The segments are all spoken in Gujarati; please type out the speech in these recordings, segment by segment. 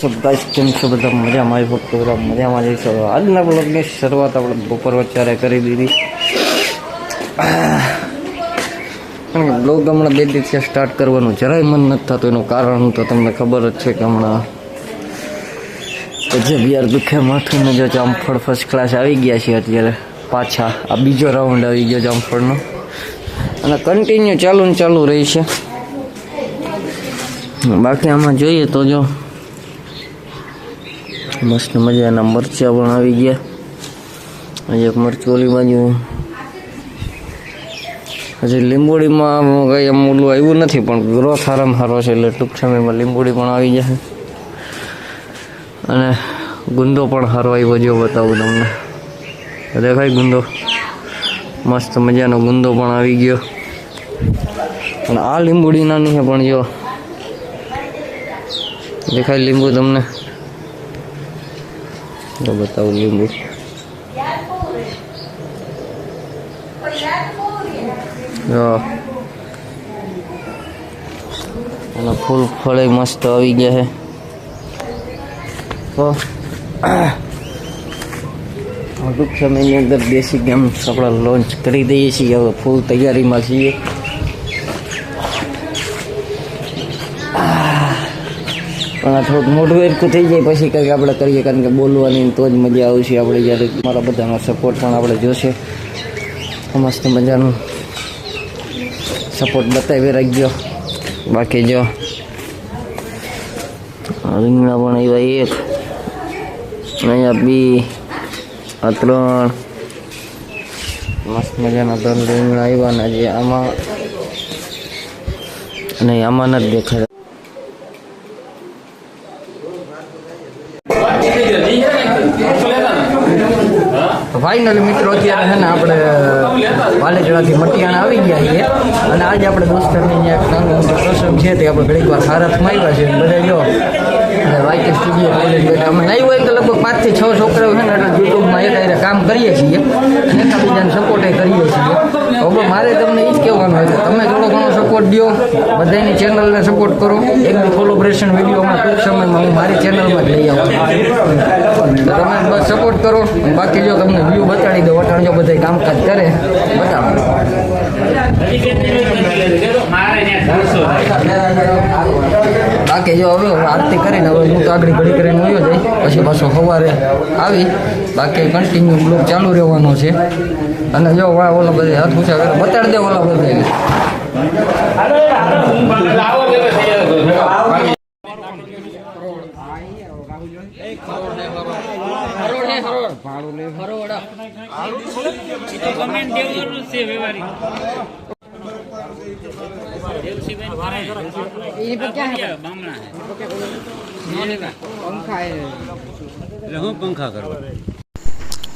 વોટ્સઅપ ગાઈસ, કેમ છો બધા? મજામાં? આવી વખતે બધા મજામાં જઈશું. આજના બ્લોગની શરૂઆત આપણે બપોર વચ્ચે કરી દીધી, કારણ કે બ્લોગ હમણાં 2 દિવસથી સ્ટાર્ટ કરવાનું જરાય મન નથી થતું. એનું કારણ તો તમને ખબર જ છે કે હમણાં જબિયાર દુખે માથું ને જો જામફળ ફર્સ્ટ ક્લાસ આવી ગયા છે. અત્યારે પાછા આ બીજો રાઉન્ડ આવી ગયો જામફળનો, અને કન્ટિન્યુ ચાલુ રહી છે. બાકી આમાં જોઈએ તો જો મસ્ત મજાના મરચાં પણ આવી ગયા. હજી એક મરચું ઓલી બાજુ, હજી લીંબોડીમાં કંઈ એમ ઓલું આવ્યું નથી, પણ ગ્રોથ સારામાં સારો છે, એટલે ટૂંક સમયમાં લીંબોડી પણ આવી જશે. અને ગુંદો પણ સારો આવ્યો, જો બતાવું તમને, દેખાય ગુંદો, મસ્ત મજાનો ગુંદો પણ આવી ગયો. અને આ લીંબોડી નાની છે, પણ જો દેખાય લીંબુ તમને, તો બતાવું લીંબુ. અને ફૂલ ફળે મસ્ત આવી ગયા છે. તો ટૂંક સમયની અંદર દેશી ગેમ્સ આપણે લોન્ચ કરી દઈએ છીએ. હવે ફૂલ તૈયારીમાં છીએ. પણ આ થોડુંક મોઢું એરકું થઈ જાય પછી કંઈક આપણે કરીએ, કારણ કે બોલવાની તો જ મજા આવશે. આપણે જ્યારે મારા બધાનો સપોર્ટ પણ આપણે જોશે. મસ્ત મજાનું સપોર્ટ બતાવી રાખજો. બાકી જો રીંગણા પણ આવ્યા, 1 અહીંયા 2 આ 3 મસ્ત મજાના 3 રીંગણા આવ્યા. ને જે આમાં નહીં, આમાં નથી દેખાય. ફાઇનલી મિત્રો અત્યારે છે ને આપણે વાલેજડાથી મટિયાણા આવી ગયા છીએ, અને આજે આપણે દોસ્તરની એક નાનો પ્રસંગ છે, તે આપણે ઘડીક વાર સારથમાં આવ્યા છે. બધા જો વાયકે સ્ટુડિયો કોલેજ બેઠા અમે નહીં હોય તો લગભગ 5 થી 6 છોકરાઓ છે ને, એટલે યુટ્યુબમાં એક કામ કરીએ છીએ અને એકબીજાને સપોર્ટ કરીએ છીએ. હવે મારે તમને એ જ કહેવાનું હોય કે તમે થોડો ઘણો સપોર્ટ દો, બધાની ચેનલને સપોર્ટ કરો. એક કોલેબોરેશન વિડીયો હમણાં ટૂંક સમયમાં હું મારી ચેનલમાં જ લઈ આવું છું, તો તમે બસ સપોર્ટ કરો. બાકી જો તમને વ્યૂ બતાડી દો, વટાણ જો બધા કામકાજ કરે બતાવો. બાકી જો હવે આરતી કરીને હવે હું તો આગળ ઘડી કરીને વયો જાય, પછી પાછો સવારે આવી. બાકી કન્ટિન્યુ બ્લોગ ચાલુ રહેવાનો છે. અને જો ઓલા બધા હાથ ઊંચા કરે બતાડી દે, ઓલા બધા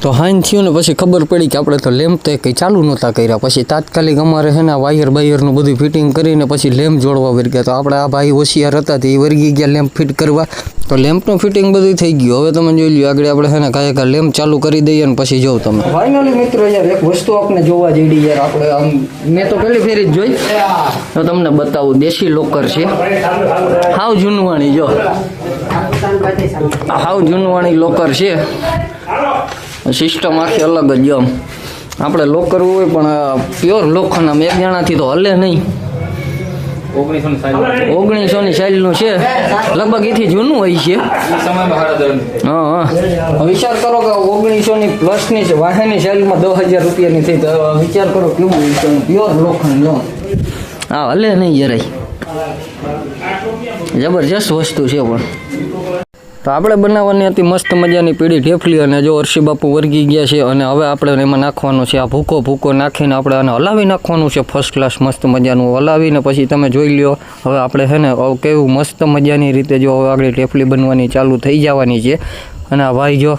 તો હાઈન થયું ને પછી ખબર પડી કે આપણે તો લેમ્પ તો કંઈ ચાલુ નહોતા કર્યા. પછી તાત્કાલિક અમારે છે ને વાયર બાયરનું બધું ફિટિંગ કરીને પછી લેમ્પ જોડવા વળી ગયા. તો આપણે આ ભાઈ હોશિયાર હતા, તે વર્ગી ગયા લેમ્પ ફિટ કરવા. તો લેમ્પનું ફિટિંગ બધું થઈ ગયું. હવે તમે જોઈ લો આગળ આપણે છે ને કાંઈ લેમ્પ ચાલુ કરી દઈએ ને પછી જોઉં તમે. ફાઇનલી મિત્રો યાર એક વસ્તુ આપણે જોવા જઈ યાર, આપણે આમ મેં તો પહેલી ફેરી જ જોઈ, તો તમને બતાવું. દેશી લોકર છે, હાવ જૂનવાણી. જો હાવ જૂનવાણી લોકર છે. સિસ્ટમ આખી અલગ જ. જો આપણે લોક કરવું હોય પણ પ્યોર લોખંડ, આમ એક જણાથી તો હલે નહીં. 1900ની સાઇલનું છે, લગભગ એથી જૂનું હોય છે. હા, વિચાર કરો કે 1900ની પ્લસની છે, વાહનની સાઇલમાં 10,000 રૂપિયાની થઈ, તો વિચાર કરો કેવું પ્યોર લોખંડ. જો હા, હલે નહીં જરાય, જબરજસ્ત વસ્તુ છે. પણ તો આપણે બનાવવાની હતી મસ્ત મજાની પીળી ઢેફલી, અને જો અરશી બાપુ વર્ગી ગયા છે. અને હવે આપણે એમાં નાખવાનું છે આ ભૂકો નાખીને આપણે આને હલાવી નાખવાનું છે. ફર્સ્ટ ક્લાસ મસ્ત મજાનું હલાવીને પછી તમે જોઈ લ્યો. હવે આપણે છે ને કેવું મસ્ત મજાની રીતે જો આગળ ઢેફલી બનવાની ચાલુ થઈ જવાની છે. અને આ ભાઈ જો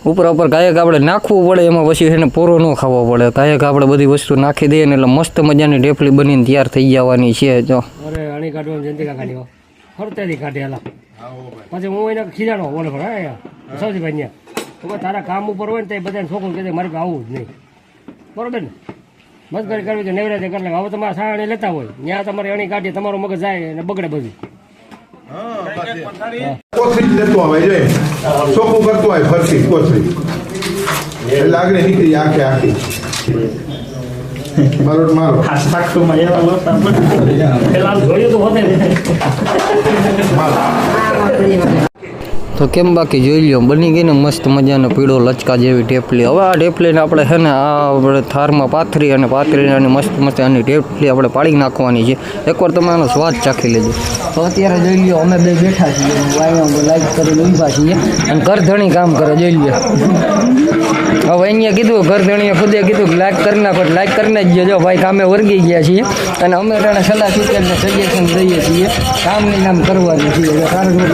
ઉપર કાંઈક આપણે નાખવું પડે, એમાં પછી છે ને પોરો ન ખાવો પડે. કાંઈક આપણે બધી વસ્તુ નાખી દઈએ ને એટલે મસ્ત મજાની ઢેફલી બનીને તૈયાર થઈ જવાની છે. જો પછી હું એને ખીજાડો બોલે સૌથી ભાઈ ત્યાં તારા કામ ઉપર હોય ને તો બધાને છોકરું કહે મારે આવું જ નહીં, બરોબર ને? મગજ કરવી તો નેવરાજે કરી લે. હવે તમારા સાણી લેતા હોય ત્યાં તમારે અણી કાઢીએ, તમારો મગજ જાય અને બગડે બધું. કોથળી લેતો આવે જોઈએ ચોખ્ખું કરતો હોય ફરતી કોથળી એટલે આગળ નીકળી આખે આખી મારો પેલા જોયું તો હોતે ને. તો કેમ બાકી જોઈ લ્યો બની ગઈ ને મસ્ત મજાનો પીળો લચકા જેવી ઢેફલી. હવે આ ઢેફલીને આપણે છે ને આ આપણે થારમાં પાથરી અને પાથરીને મસ્ત મસ્ત આની ઢેફલી આપણે પાડી નાખવાની છે. એકવાર તમે આનો સ્વાદ ચાખી લેજો. તો અત્યારે જોઈ લ્યો અમે બે બેઠા છીએ લાઈક કરીને ઊભા છીએ અને ઘરધણી કામ કરે જોઈ લ્યો. હવે અહીંયા કીધું ઘરધણીએ ખુદે કીધું કે લાઈક કરી નાખો લાઈક કરીને જ જો ભાઈ કામે વર્ગી ગયા છીએ અને અમે તેને સલાહ સૂચનને સજેશન દઈએ છીએ કામની નામ કરવાનું છીએ કારણ કે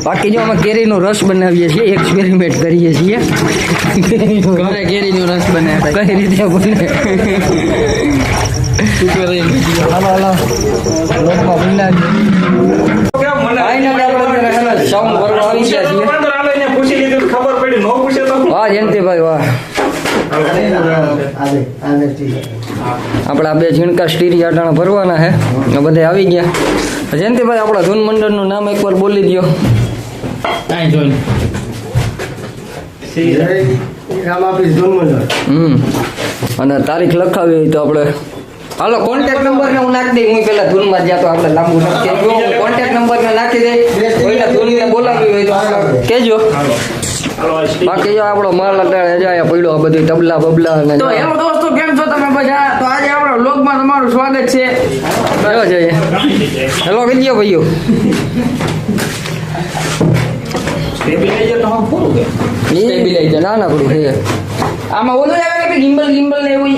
બાકી જો અમે કેરીનો રસ બનાવીએ છીએ એક્સપેરિમેન્ટ કરીએ છીએ ઘરે કેરીનો રસ બનાવે કઈ રીતે બને હાલો હાલો લોકમાં સાઉન્ડ ભરવા આવી ગયા છીએ વાહ જયંતિભાઈ વાહ આપણા બે ઝીણકા સ્ટીરી આટાણા ભરવાના છે બધે આવી ગયા. જયંતિભાઈ આપણા ધૂન મંડળનું નામ એકવાર બોલી દો. અને તારીખ લખાવી હોય તો આપણે હાલો કોન્ટેક્ટ નંબર ને હું નાખી દઈ. હું પેલા ધૂનમાં જ્યાં તો આપણે લાંબુ નથી કોન્ટેક્ટ નંબર ને નાખી દઈ. કોઈના ધૂનને બોલાવી હોય તો આપણે કહેજો. બાકી જો આપણો માલ અત્યારે જાય પડ્યો આ બધું તબલા બબલા અને તો હેલો દોસ્તો કેમ છો તમે બધા? તો આજે આપણા વ્લોગમાં તમારું સ્વાગત છે. કયો જોઈએ હેલો કહી દો ભાઈઓ. સ્ટેબિલાઇઝર તો પૂરું કે સ્ટેબિલાઇઝર નાનકડું છે આમાં ઓલું આવે કે ગિમ્બલ ગિમ્બલ ને એવું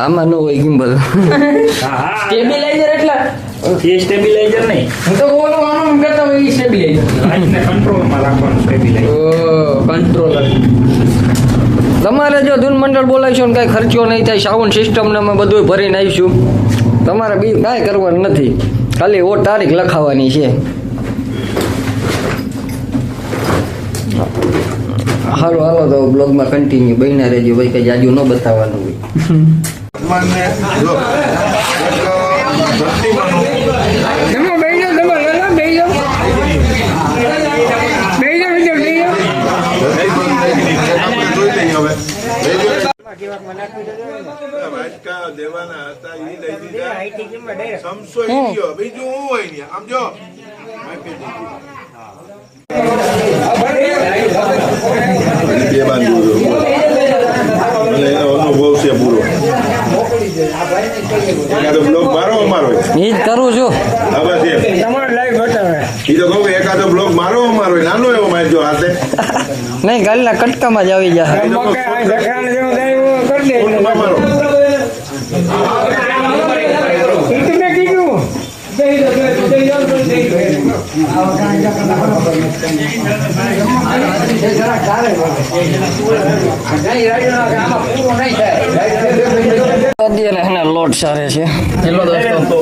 આમાં ન હોય ગિમ્બલ. સ્ટેબિલાઇઝર એટલે એ સ્ટેબિલાઇઝર નહીં, હું તો ઓલું આનું કહેતો હોય એ સ્ટેબિલાઇઝર લાઈટને કંટ્રોલમાં રાખવાનું સ્ટેબિલાઇઝર. કંટ્રોલર. તમારે જો ધૂન મંડળ બોલાવીશું ને કાંઈ ખર્ચો નહીં થાય સાઉન્ડ સિસ્ટમને અમે બધું ભરીને આવીશું. તમારે બી કાંઈ કરવાનું નથી ખાલી ઓ તારીખ લખાવાની છે. હાલો હાલો તો બ્લોગમાં કન્ટિન્યુ બન્યા રહેજો ભાઈ કઈ જાજુ ન બતાવવાનું હોય. દેવાના હતા ઈ લઈ દીધા સમસો ઈ ગયો બીજું હું હોય ને આમ જો બે બાજુ એનો અનુભવ છે પૂરો. એકાદો બ્લોગ મારો અમારો એ જ કરું છું. હા બસ એમ તમારે લાઈવ બતાવે. ઈ તો કહું એકાદો બ્લોગ મારો અમારો નાનો એવો મારજો હાથે નહીં કાલના કટકામાં જ આવી જાય. મારો અત્યારે એના લોટ સારે છે. હેલો દોસ્તો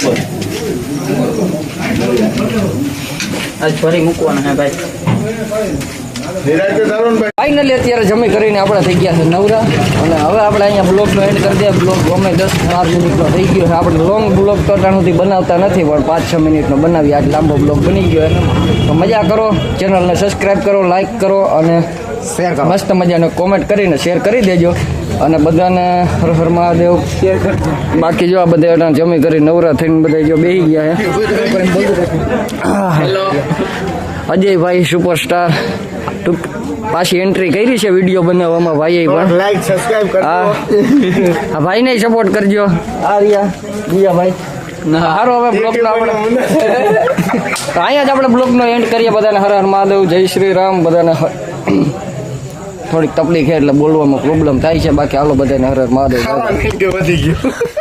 આજ ફરી મૂકવાના હે ભાઈ. નિરાંતે તારો ને ભાઈ ફાઇનલી અત્યારે જમી કરીને આપણે થઈ ગયા છે નવરા અને હવે આપણે અહીંયા બ્લોગનો એન્ડ કરી દઈએ. બ્લોગ અમે 10-12 મિનિટનો થઈ ગયો છે. આપણે લોંગ બ્લોગ તો સુધી બનાવતા નથી પણ 5-6 મિનિટનો બનાવી. આજ લાંબો બ્લોગ બની ગયો તો મજા કરો. ચેનલને સબસ્ક્રાઈબ કરો, લાઈક કરો અને શેર કરો. મસ્ત મજાનો કોમેન્ટ કરીને શેર કરી દેજો અને બધાને હર હર મહાદેવ. બાકી જો આ બધા જમી કરી નવરા થઈને બધા જો બેસી ગયા છે. અજયભાઈ સુપરસ્ટાર પાછી એન્ટ્રી કરી છે વિડીયો બનાવવામાં. ભાઈએ પણ લાઈક સબસ્ક્રાઇબ હા ભાઈને સપોર્ટ કરજો. આ રહ્યા ભાઈ સારો. હવે બ્લોગનો આપણે અહીંયા જ આપણે બ્લોગનો એન્ડ કરીએ. બધાને હર હર મહાદેવ, જય શ્રી રામ. બધાને થોડીક તકલીફ છે એટલે બોલવામાં પ્રોબ્લેમ થાય છે. બાકી હાલો બધાને હર હર મહાદેવ. વધી ગયું